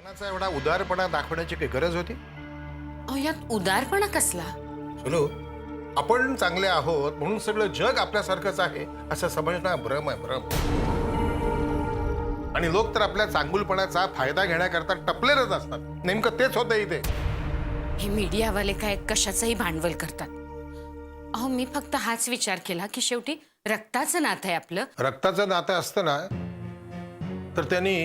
मनाचा एवढा उदारपणा दाखवण्याची काही गरज होती? अहो यात उदारपणा कसला? सुलो, आपण चांगले आहोत म्हणून सगळं जग आपल्यासारखंच आहे असं समजणं भ्रम आहे, भ्रम. आणि लोक तर आपल्या चांगुलपणाचा फायदा घेण्याकरता टपलेलच असतात. नेमकं तेच होतं इथे. हे मीडियावाले काय कशाचंही भांडवल करतात. अहो मी फक्त हाच विचार केला की शेवटी रक्ताचं नातं आहे आपलं. रक्ताचं नातं असतं ना तर त्यांनी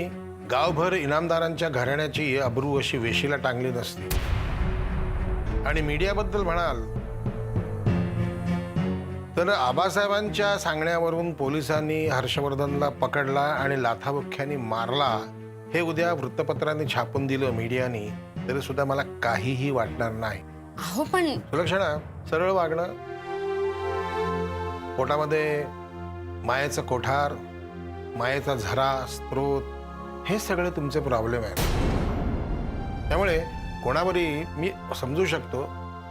गावभर इनामदारांच्या घराण्याची अब्रू अशी वेशीला टांगली नसती. आणि मीडियाबद्दल म्हणाल तर आबासाहेबांच्या सांगण्यावरून पोलिसांनी हर्षवर्धनला पकडला आणि लाथाबुक्क्यांनी मारला हे उद्या वृत्तपत्रांनी छापून दिलं मीडियानी तरी सुद्धा मला काहीही वाटणार नाही. अहो पण सुलक्षणा, सरळ वागणं, पोटामध्ये मायेचं कोठार, मायेचा झरा, स्त्रोत हे सगळे तुमचे प्रॉब्लेम आहेत. त्यामुळे कोणावरी मी समजू शकतो,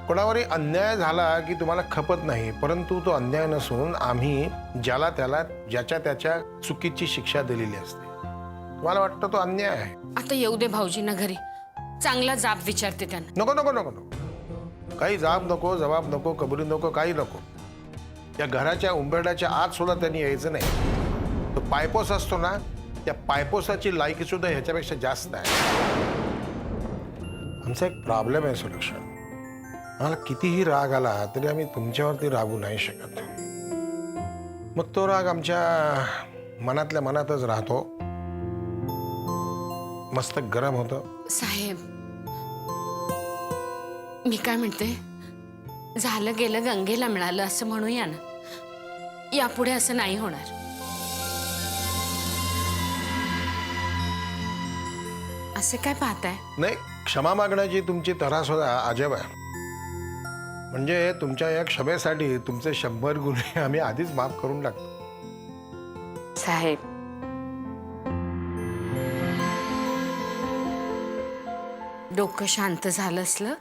कोणावरी अन्याय झाला की तुम्हाला खपत नाही, परंतु तो अन्याय नसून आम्ही ज्याला त्याला ज्याच्या त्याच्या चुकीची शिक्षा दिलेली असते. तुम्हाला वाटतं तो अन्याय आहे. आता येऊ दे भाऊजींना घरी, चांगला जाब विचारते त्यांना. नको नको नको नको, काही जाब नको, जबाब नको, कबुली नको, काही नको. त्या घराच्या उंबरड्याच्या आत सुद्धा त्यांनी यायचं नाही. तो पायपोस असतो ना, त्या पायपोसाची लायकी सुद्धा ह्याच्यापेक्षा जास्त आहे. आमचा एक प्रॉब्लेम आहे सुलक्षण, मला कितीही राग आला तरी आम्ही तुमच्यावरती रागू नाही शकत. मग तो राग आमच्या मनातल्या मनातच राहतो, मस्त गरम होतं. साहेब मी काय म्हणते, झालं गेलं गंगेला मिळालं असं म्हणूया ना. यापुढे असं नाही होणार. असे काय पाहताय? नाही, क्षमा मागण्याची तुमची तऱ्हा सुद्धा अजब आहे. म्हणजे तुमच्या या क्षमेसाठी तुमचे 100 गुन्हे आम्ही आधीच माफ करून टाकतो. साहेब डोकं शांत झालं असलं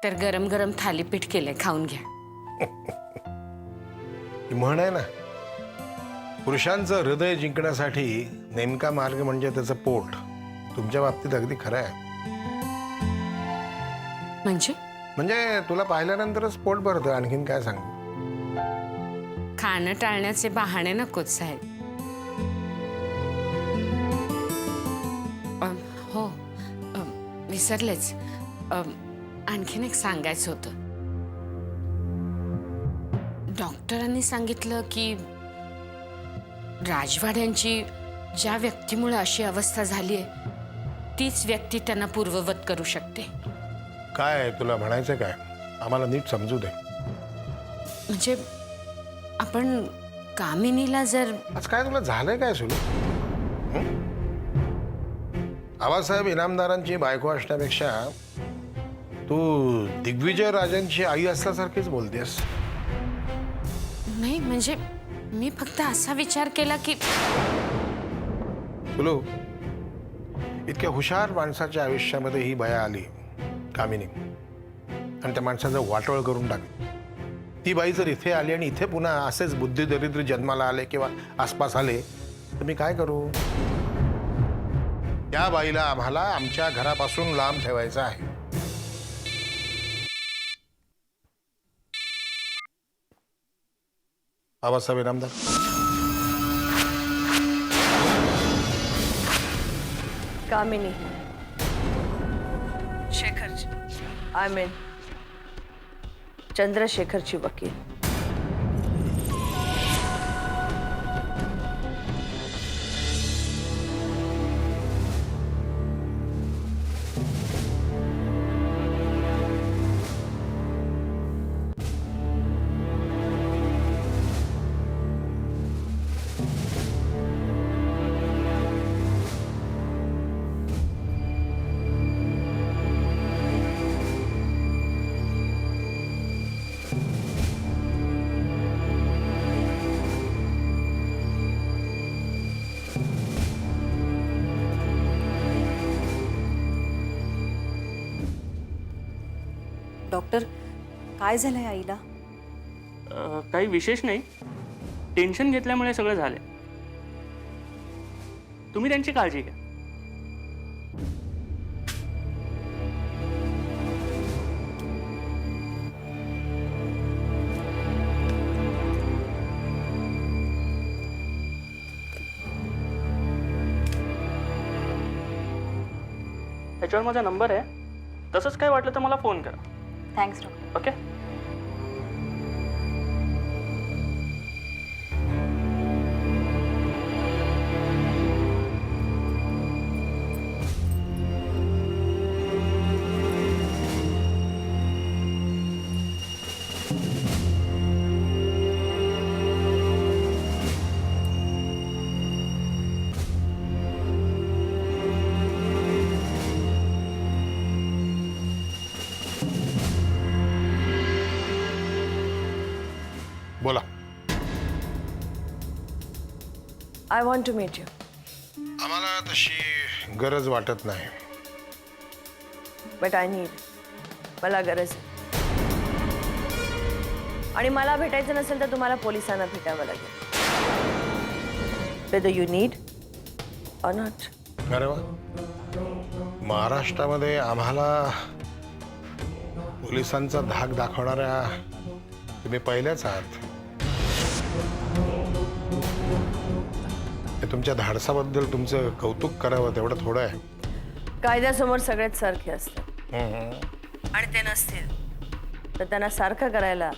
तर गरम गरम थालीपीठ केलंय, खाऊन घ्या. ही म्हण आहे ना, पुरुषांचं हृदय जिंकण्यासाठी नेमका मार्ग म्हणजे त्याचं पोट. तुमच्या बाबतीत अगदी खरं आहे. म्हणजे तुला पाहिल्यानंतरच पोट भरतं, आणखीन काय सांगू. खाणं टाळण्याचे बहाणे नकोच साहेब. हो विसरलेच, आणखीन एक सांगायचं होतं. डॉक्टरांनी सांगितलं की राजवाड्यांची ज्या व्यक्तीमुळे अशी अवस्था झाली आहे तीच व्यक्ती त्यांना पूर्ववत करू शकते. काय तुला म्हणायचं काय, आम्हाला नीट समजू दे. म्हणजे आपण कामिनीला जर आज काय तुला झालंय काय सुरू? आबासाहेब इनामदारांची बायको असण्यापेक्षा तू दिग्विजय राजांची आई असल्यासारखीच बोलतेस. नाही, म्हणजे मी फक्त असा विचार केला की तुलो इतक्या हुशार माणसाच्या आयुष्यामध्ये ही भया आली कामिनी आणि त्या माणसाचं वाटोळ करून टाकली. ती बाई जर इथे आली आणि इथे पुन्हा असेच बुद्धिदरिद्र जन्माला आले किंवा आसपास आले तर मी काय करू? त्या बाईला आम्हाला आमच्या घरापासून लांब ठेवायचं आहे. आबासाहेब इनामदार, कामिनी शेखरची, आय मीन चंद्रशेखरची वकील. डॉक्टर, काय झालंय आईला? काही विशेष नाही, टेन्शन घेतल्यामुळे सगळं झालंय. तुम्ही त्यांची काळजी घ्या. ह्याच्यावर माझा नंबर आहे. तसंच काय वाटलं तर मला फोन करा. Thanks doctor. ओके. बोला. I want to meet you. आम्हाला तशी गरज वाटत नाही. But I need. मला गरज आहे. आणि मला भेटायचं नसेल तर तुम्हाला पोलिसांना भेटावं लागेल. Whether you need or not. अरे वा, महाराष्ट्रामध्ये आम्हाला पोलिसांचा धाक दाखवणाऱ्या तुम्ही पहिल्याच आहात. हे तुमच्या धाडसाबद्दल तुमचं कौतुक करावं तेवढं थोडं आहे. कायद्यासमोर सगळेच सारखे असतात. आणि ते नसतील तर त्यांना सारखं करायला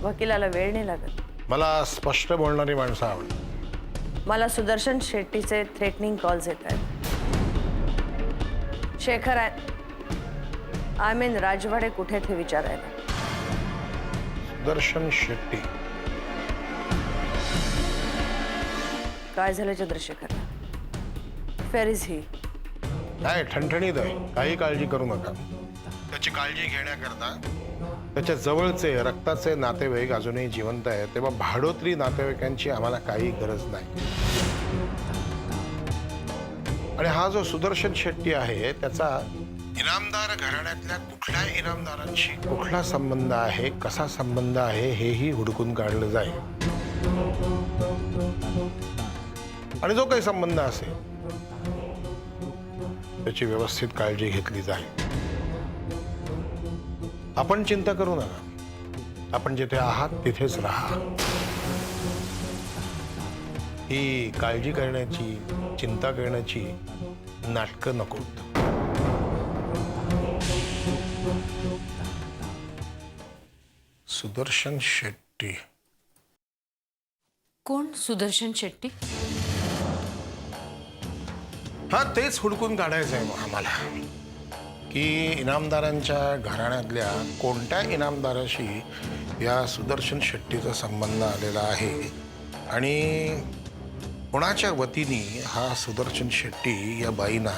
वकिलाला वेळ नाही लागत. मला स्पष्ट बोलणारी माणसं आवडतात. मला सुदर्शन शेट्टीचे थ्रेटनिंग कॉल्स येत आहेत. शेखर आय मीन राजवाडे कुठे ते विचारायला. सुदर्शन शेट्टी. काय झालं चंद्रशेखरला? Where is he. काय ठणठणीत आहे, काही काळजी करू नका. त्याची काळजी घेण्याकरता त्याच्या जवळचे रक्ताचे नातेवाईक अजूनही जिवंत आहेत. तेव्हा भाडोत्री नातेवाईकांची आम्हाला काही गरज नाही. आणि हा जो सुदर्शन शेट्टी आहे त्याचा इनामदार घराण्यातल्या कुठल्या इनामदारांशी कुठला संबंध आहे, कसा संबंध आहे हेही हुडकून काढलं जाईल. आणि जो काही संबंध असेल त्याची व्यवस्थित काळजी घेतली जाईल. आपण चिंता करू नका. आपण जिथे आहात तिथेच राहा. ही काळजी करण्याची, चिंता करण्याची नाटकं नकोत. सुदर्शन शेट्टी. कोण सुदर्शन शेट्टी? हा, तेच हुडकून काढायचं आहे आम्हाला की इनामदारांच्या घराण्यातल्या कोणत्या इनामदाराशी या सुदर्शन शेट्टीचा संबंध आलेला आहे आणि कोणाच्या वतीने हा सुदर्शन शेट्टी या बाईंना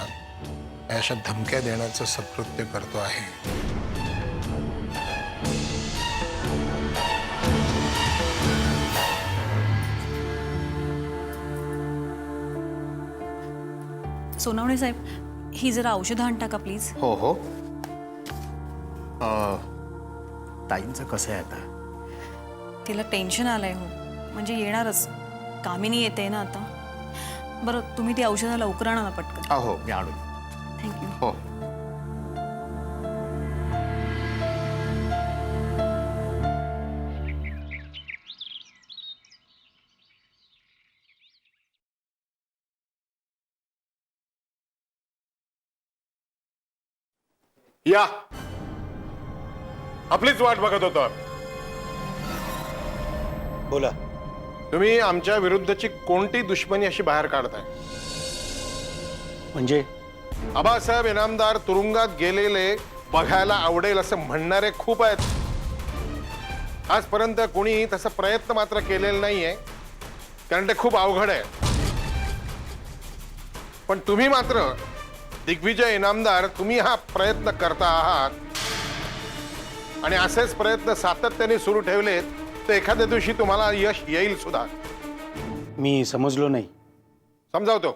अशा धमक्या देण्याचं सत्कृत्य करतो आहे. सोनावणे साहेब, ही जरा औषधं आणता का प्लीज? हो हो. ताईंचं कसं आहे आता? तिला टेन्शन आलंय हो. म्हणजे येणारच. कामिनी येते ना आता. बरं, तुम्ही ती औषधं लवकर आणा ना पटकन. हो, मी आणून. थँक्यू. हो. या, आपलीच वाट बघत होतो. बोला. तुम्ही आमच्या विरुद्धची कोणती दुश्मनी अशी बाहेर काढताय? म्हणजे आबासाहेब इनामदार तुरुंगात गेलेले बघायला आवडेल असं म्हणणारे खूप आहेत. आजपर्यंत कोणी तसा प्रयत्न मात्र केलेला नाहीये, कारण ते खूप अवघड आहे. पण तुम्ही मात्र दिग्विजय इनामदार, तुम्ही हा प्रयत्न करता आहात आणि असेच प्रयत्न सातत्याने सुरू ठेवलेत तर एखाद्या दिवशी तुम्हाला यश येईल सुद्धा. मी समजलो नाही. समजावतो.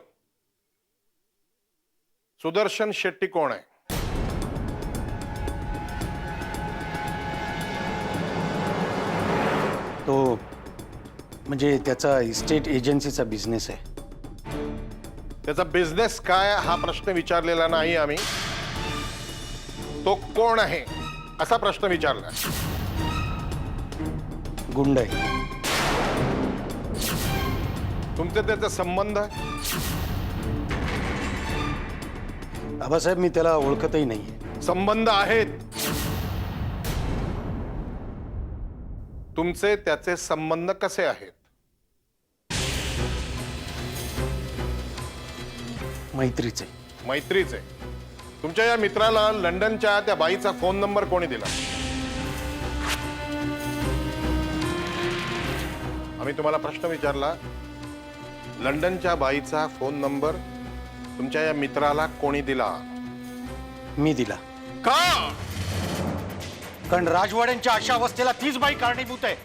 सुदर्शन शेट्टी कोण आहे? तो म्हणजे त्याचा इस्टेट एजन्सीचा बिझनेस आहे. त्याचा बिझनेस काय हा प्रश्न विचारलेला नाही आम्ही. तो कोण आहे असा प्रश्न विचारला. गुंड आहे. तुमचे त्याचा संबंध? आबासाहेब मी त्याला ओळखतही नाहीये. संबंध आहेत. तुमचे त्याचे संबंध कसे आहेत? मैत्रीचे. मैत्रीचे. तुमच्या या मित्राला लंडनच्या त्या बाईचा फोन नंबर कोणी दिला? आम्ही तुम्हाला प्रश्न विचारला, लंडनच्या बाईचा फोन नंबर तुमच्या या मित्राला कोणी दिला? मी दिला. का? कारण राजवाड्यांच्या अशा अवस्थेला तीच बाई कारणीभूत आहे.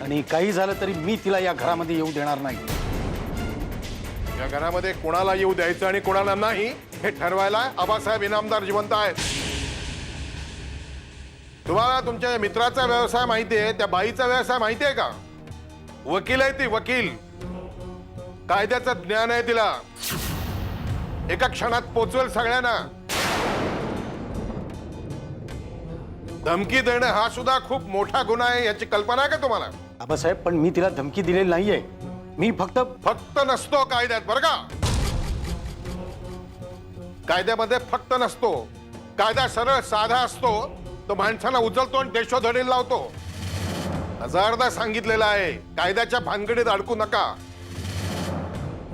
आणि काही झालं तरी मी तिला या घरामध्ये येऊ देणार नाही. या घरामध्ये कोणाला येऊ द्यायचं आणि कोणाला नाही हे ठरवायला आबासाहेब इनामदार जिवंत आहेत. तुम्हाला तुमच्या या मित्राचा व्यवसाय माहिती आहे, त्या बाईचा व्यवसाय माहिती आहे का? वकील आहे ती, वकील. कायद्याचं ज्ञान आहे तिला. एका क्षणात पोचवेल सगळ्यांना. धमकी देणं हा सुद्धा खूप मोठा गुन्हा आहे, याची कल्पना आहे का तुम्हाला? आबासाहेब पण मी तिला धमकी दिलेली नाहीये. मी फक्त नसतो कायद्यात, बरं का? कायद्यामध्ये फक्त नसतो. कायदा सरळ साधा असतो, तो माणसांना उचलतो आणि देशोधडीला लावतो. हजारदा सांगितलेलं आहे, कायद्याच्या भानगडीत अडकू नका.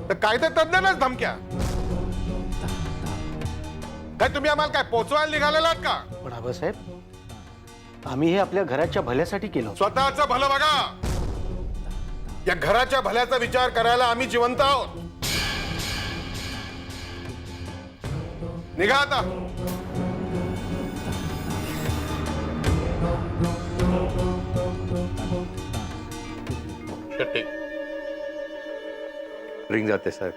तर कायदे तज्ञांनाच धमक्या. काय तुम्ही आम्हाला काय पोचवायला निघालेलात का? पण आबासाहेब आम्ही हे आपल्या घराच्या भल्यासाठी केलं. स्वतःचं भलं बघा. या घराच्या भल्याचा विचार करायला आम्ही जिवंत आहोत. निघा आता. शेट्टी. रिंग जाते साहेब.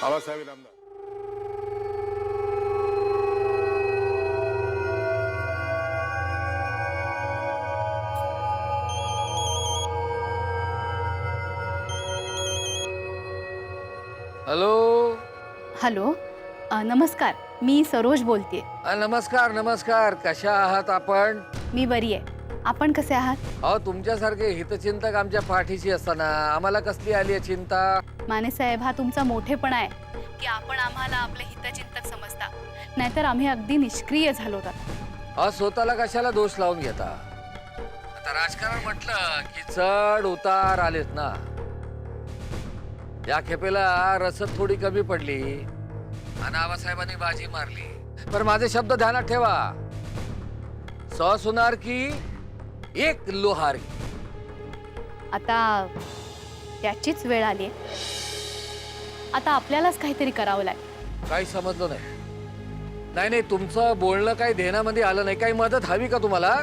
आबासाहेब इनामदार. हॅलो. हॅलो नमस्कार, मी सरोज बोलते. नमस्कार नमस्कार. कशा आहात आपण? मी बरी आहे. आपण कसे आहात? अहो तुमच्यासारखे हितचिंतक आमच्या पाठीशी असताना आम्हाला कसली आली आहे चिंता? माने साहेब, हा तुमचा मोठेपणा आहे की आपण आम्हाला आपले हितचिंतक समजता. नाहीतर आम्ही अगदी निष्क्रिय झालो होतो. अहो स्वतःला कशाला दोष लावून घेता? आता राजकारण म्हटलं की चढ उतार आलेत ना. या खेपेला रसद थोडी कमी पडली आणि आबासाहेबांनी बाजी मारली. पण माझे शब्द ध्यानात ठेवा, 100 सुनार की एक लोहार की. आता त्याचीच वेळ आली आहे. आता आपल्यालाच काहीतरी करावं लागेल. काही समजलं नाही. नाही नाही, तुमचं बोलणं काही ध्यानामध्ये आलं नाही. काही मदत हवी का तुम्हाला?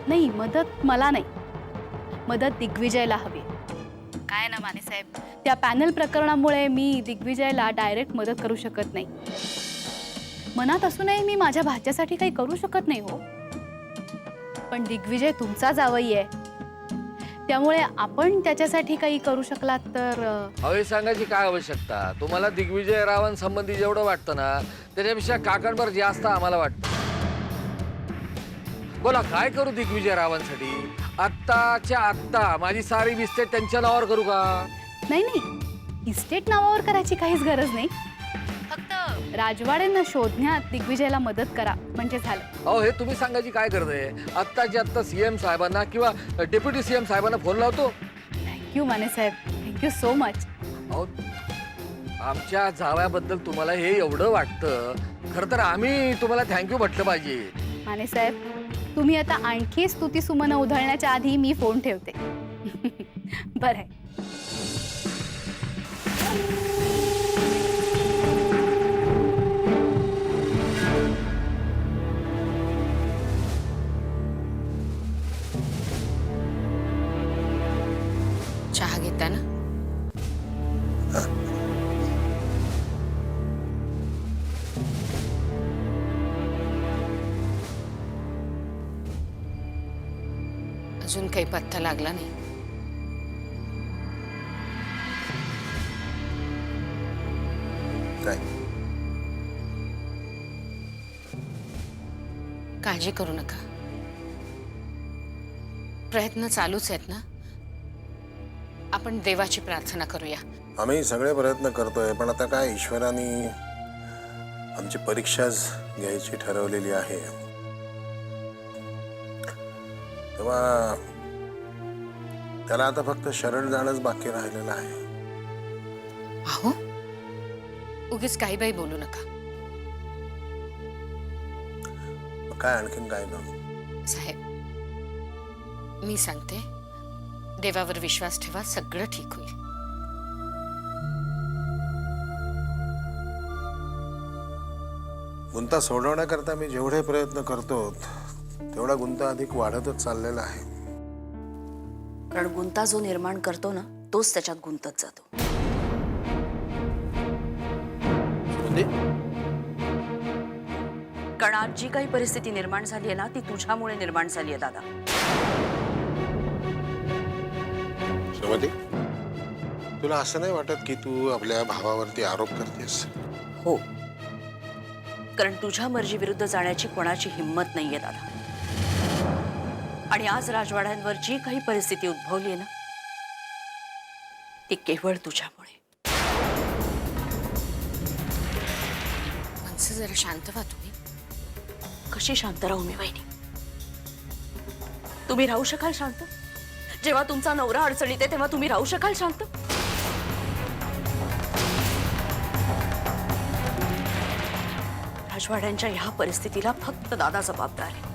नाही, मदत मला नाही. मदत दिग्विजयला हवी. काय ना माने साहेब, त्या पॅनल प्रकरणामुळे मी दिग्विजयला डायरेक्ट मदत करू शकत नाही. मनात असूनही मी माझ्या भाच्यासाठी काही करू शकत नाही हो. पण दिग्विजय तुमचा जावई आहे, त्यामुळे आपण त्याच्यासाठी काही करू शकलात तर. हवे सांगायची काय आवश्यकता? तुम्हाला दिग्विजय रावांसंबंधी जेवढं वाटतं ना, त्याच्यापेक्षा काकांवर जास्त आम्हाला वाटतं. बोला, काय करू दिग्विजय रावांसाठी? आत्ताच्या आत्ता माझी सारी इस्टेट त्यांच्या नावावर करू का? नाही नाही, इस्टेट नावावर करायची काहीच गरज नाही. फक्त राजवाड्यांना शोधण्यात दिग्विजयला मदत करा म्हणजे झालं. अहो हे तुम्ही सांगायची काय गरज आहे? आत्ताच्या आत्ता सीएम साहेबांना किंवा डेप्युटी सीएम साहेबांना फोन लावतो. थँक्यू माने साहेब, थँक्यू सो मच. अहो आमच्या जावयाबद्दल तुम्हाला हे एवढं वाटतं, खरं तर आम्ही तुम्हाला थँक्यू म्हटलं पाहिजे. माने साहेब, तुम्ही आता आणखी स्तुती सुमनं उधळण्याच्या आधी मी फोन ठेवते. बरं आहे. चहा घेता ना? अजून काही पत्ता लागला नाही. काळजी करू नका. प्रयत्न चालूच आहेत ना. आपण देवाची प्रार्थना करूया. आम्ही सगळे प्रयत्न करतोय, पण आता काय ईश्वराने आमची परीक्षाच घ्यायची ठरवलेली आहे. तेव्हा त्याला आता फक्त शरण जाणंच बाकी राहिलेलं आहे. अहो, उगीच काही बाई बोलू नका मग काय आणखीन काय करू? साहेब. मी सांगते, देवावर विश्वास ठेवा, सगळं ठीक होईल. गुंता सोडवण्याकरता मी जेवढे प्रयत्न करतो तेवढा गुंता अधिक वाढतच चाललेला आहे. कारण गुंता जो निर्माण करतो ना, तोच त्याच्यात गुंतत जातो. कारण आज जी काही परिस्थिती निर्माण झाली आहे ना, ती तुझ्यामुळे निर्माण झाली आहे दादा. सुमती, तुला असं नाही वाटत की तू आपल्या भावावरती आरोप करतेस? हो, कारण तुझ्या मर्जी विरुद्ध जाण्याची कोणाची हिंमत नाहीये दादा. आणि आज राजवाड्यांवर जी काही परिस्थिती उद्भवली आहे ना, ती केवळ तुझ्यामुळे. माणसं जरा शांत व्हा तुम्ही. कशी शांत राहू मी वहिनी? तुम्ही राहू शकाल शांत? जेव्हा तुमचा नवरा अडचणीत आहे तेव्हा तुम्ही राहू शकाल शांत? राजवाड्यांच्या ह्या परिस्थितीला फक्त दादा जबाबदार आहे.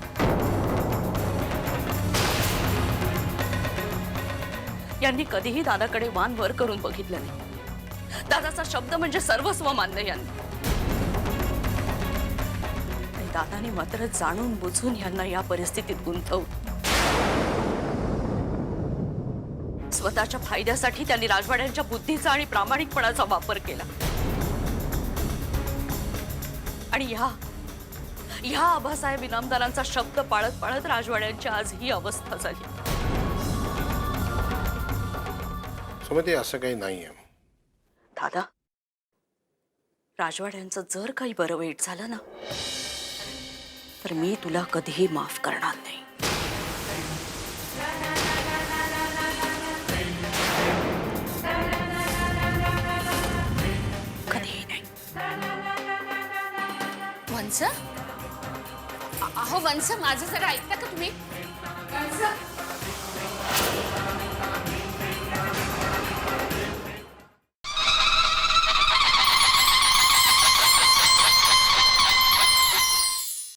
यांनी कधीही दादाकडे मान वर करून बघितलं नाही. दादाचा शब्द म्हणजे सर्वस्व मानलं यांनी. आणि दादाने मात्र जाणून बुजून यांना या परिस्थितीत गुंतवून स्वतःच्या फायद्यासाठी त्यांनी राजवाड्यांच्या बुद्धीचा आणि प्रामाणिकपणाचा वापर केला. आणि ह्या आबासाहेब इनामदारांचा शब्द पाळत पाळत राजवाड्यांची आज ही अवस्था झाली. सुमती, असं काही नाहीये. दादा, राजवाड्यांचं जर काही बरं वाईट झालं ना, तर मी तुला कधीही माफ करणार नाही. कधीही नाही. वंस, अहो वंस, माझं जरा ऐकता का तुम्ही?